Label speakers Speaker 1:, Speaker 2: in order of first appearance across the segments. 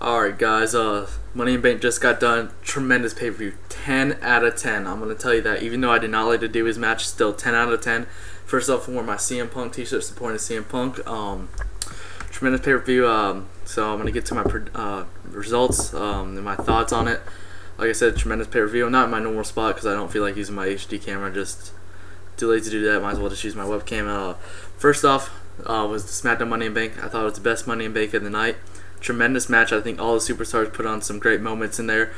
Speaker 1: Alright guys, Money in Bank just got done. Tremendous pay-per-view. 10 out of 10. I'm going to tell you that. Even though I did not like to do his match, still 10 out of 10. First off, I wore my CM Punk t-shirt supporting CM Punk. Tremendous pay-per-view. So I'm going to get to my results and my thoughts on it. Like I said, tremendous pay-per-view. I'm not in my normal spot because I don't feel like using my HD camera. Just too late to do that. Might as well just use my webcam. First off was the SmackDown Money in Bank. I thought it was the best Money in Bank of the night. Tremendous match. I think all the superstars put on some great moments in there.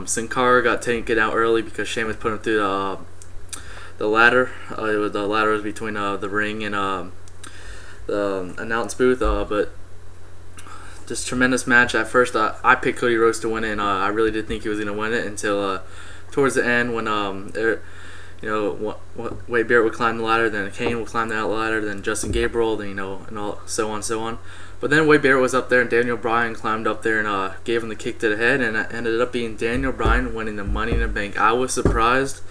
Speaker 1: Sin Cara got taken out early because Sheamus put him through the ladder. The ladder was between the ring and the announce booth. But just tremendous match. At first, I picked Cody Rhodes to win it, and I really did think he was going to win it until towards the end when Wade Barrett would climb the ladder, then Kane would climb the ladder, then Justin Gabriel, then and all so on and so on. But then Wade Barrett was up there, and Daniel Bryan climbed up there and gave him the kick to the head, and it ended up being Daniel Bryan winning the Money in the Bank. I was surprised,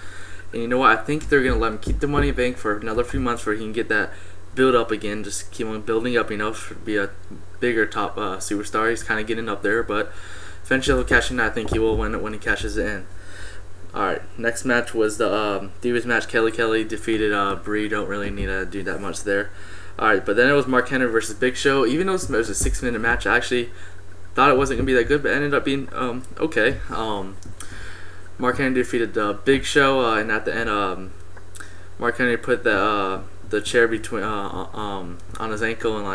Speaker 1: and you know what? I think they're gonna let him keep the Money in the Bank for another few months, where he can get that build up again, just keep on building up, to be a bigger top superstar. He's kind of getting up there, but eventually he'll cash in. I think he will win it when he cashes it in. Alright, next match was the Divas match. Kelly defeated Brie. Don't really need to do that much there. Alright, but then it was Mark Henry versus Big Show. Even though it was a 6-minute match, I actually thought it wasn't going to be that good, but it ended up being okay. Mark Henry defeated Big Show, and at the end, Mark Henry put the chair between on his ankle and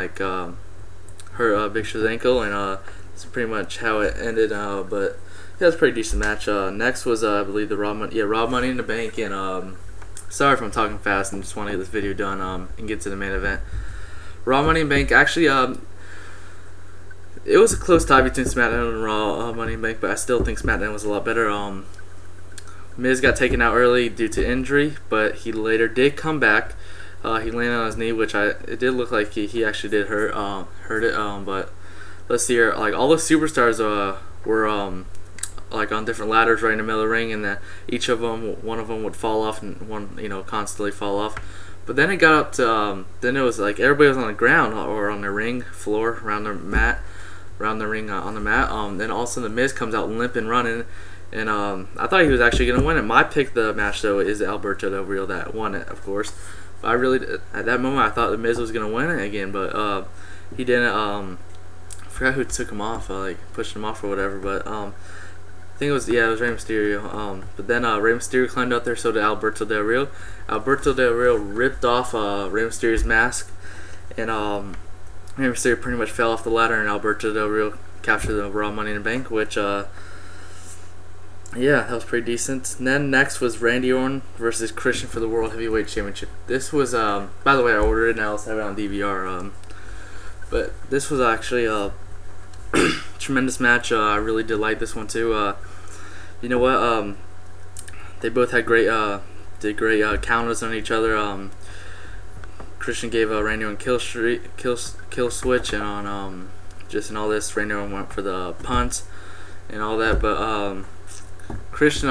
Speaker 1: hurt Big Show's ankle, and that's pretty much how it ended. But yeah, it was a pretty decent match. Next was I believe the Raw Money in the Bank, and sorry if I'm talking fast and just want to get this video done and get to the main event. Raw Money in the Bank, actually, it was a close tie between SmackDown and Raw Money in the Bank, but I still think SmackDown was a lot better. Miz got taken out early due to injury, but he later did come back. He landed on his knee, which it did look like he actually did hurt it. But let's see here, all the superstars were on different ladders right in the middle of the ring, and then one of them would fall off, and one constantly fall off. But then it got up to then it was like everybody was on the ground or on the ring floor around the mat, around the ring on the mat. Then all of a sudden the Miz comes out limping, running, and I thought he was actually gonna win it. My pick the match though is Alberto Del Rio that won it, of course. But I really, at that moment, I thought the Miz was gonna win it again, but he didn't. I forgot who took him off, pushed him off or whatever, but I think it was Rey Mysterio. But then Rey Mysterio climbed out there, so did Alberto Del Rio. Alberto Del Rio ripped off Rey Mysterio's mask, and Rey Mysterio pretty much fell off the ladder, and Alberto Del Rio captured the Raw Money in the Bank, which yeah, that was pretty decent. And then next was Randy Orton versus Christian for the World Heavyweight Championship. This was, by the way, I ordered it now. Let's have it on DVR. But this was actually a tremendous match. I really did like this one too. You know what? They both had great counters on each other. Christian gave Randy Orton kill switch, and on just in all this, Randy Orton went for the punt and all that. But Christian,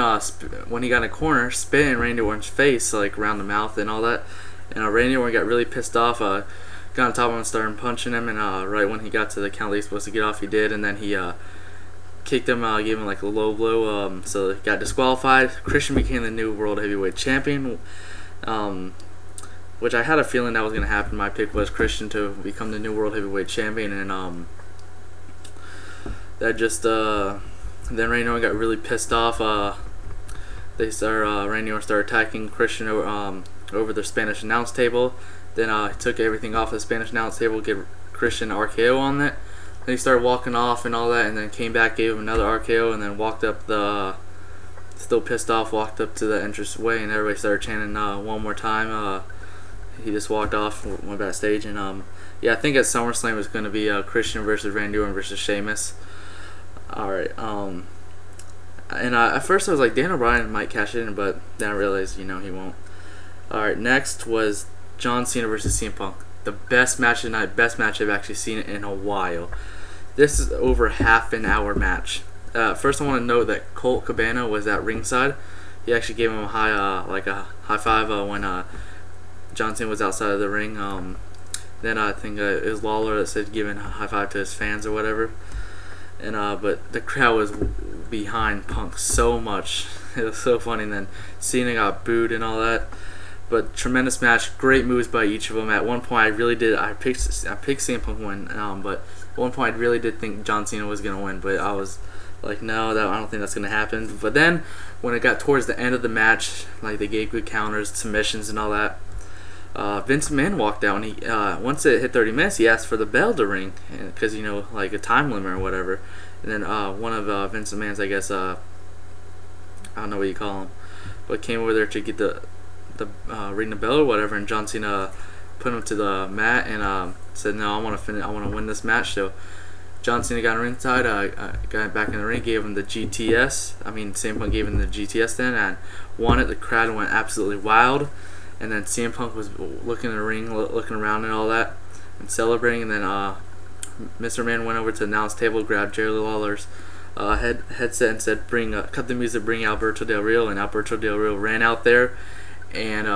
Speaker 1: when he got in a corner, spit in Randy Orton's face, around the mouth and all that. And Randy Orton got really pissed off. Got on top of him and started punching him. And right when he got to the count that he was supposed to get off, he did. And then he kicked him, gave him a low blow. So he got disqualified. Christian became the new World Heavyweight Champion, which I had a feeling that was going to happen. My pick was Christian to become the new World Heavyweight Champion, and that just then Randy Orton got really pissed off. Randy Orton started attacking Christian over the Spanish announce table. Then he took everything off the Spanish announce table, gave Christian an RKO on it. Then he started walking off and all that, and then came back, gave him another RKO, and then walked up still pissed off, walked up to the entrance way, and everybody started chanting one more time. He just walked off, went backstage, and yeah, I think at SummerSlam it's going to be Christian versus Randy Orton versus Sheamus. Alright, and at first I was like, Daniel Bryan might cash it in, but then I realized, he won't. Alright, next was John Cena versus CM Punk. The best match of the night, best match I've actually seen in a while. This is over half an hour match. First I want to note that Colt Cabana was at ringside. He actually gave him a high five when John Cena was outside of the ring. Then I think it was Lawler that said giving a high five to his fans or whatever. and but the crowd was behind Punk so much. It was so funny. And then Cena got booed and all that. But tremendous match, great moves by each of them. At one point, I picked CM Punk win, but at one point I really did think John Cena was gonna win, but I was like, no, I don't think that's gonna happen. But then when it got towards the end of the match, like they gave good counters, submissions, and all that, Vince McMahon walked out, and he once it hit 30 minutes, he asked for the bell to ring, because like a time limit or whatever. And then one of Vince McMahon's, I guess, I don't know what you call him, but came over there to get the ring the bell or whatever, and John Cena put him to the mat and said, no, I want to win this match. So John Cena got ringside, got back in the ring, gave him the GTS. CM Punk gave him the GTS then, and won it. The crowd went absolutely wild, and then CM Punk was looking in the ring, looking around and all that, and celebrating. And then Mr. Man went over to the announce table, grabbed Jerry Lawler's headset and said, cut the music, bring Alberto Del Rio. And Alberto Del Rio ran out there, and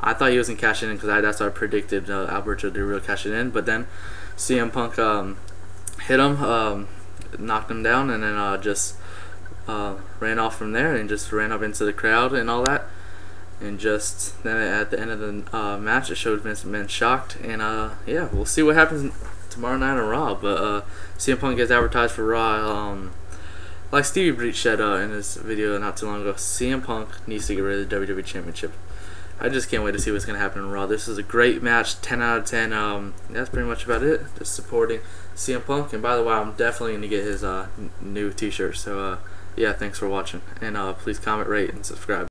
Speaker 1: I thought he wasn't cashing in, because that's what I predicted, Alberto Del Rio cashing in. But then CM Punk hit him, knocked him down, and then just ran off from there and just ran up into the crowd and all that. And just then at the end of the match, it showed Vince McMahon shocked. And yeah, we'll see what happens tomorrow night on Raw. But CM Punk gets advertised for Raw. Like Stevie Breach said in his video not too long ago, CM Punk needs to get rid of the WWE Championship. I just can't wait to see what's going to happen in Raw. This is a great match, 10 out of 10. That's pretty much about it. Just supporting CM Punk. And by the way, I'm definitely going to get his new t-shirt. So yeah, thanks for watching. And please comment, rate, and subscribe.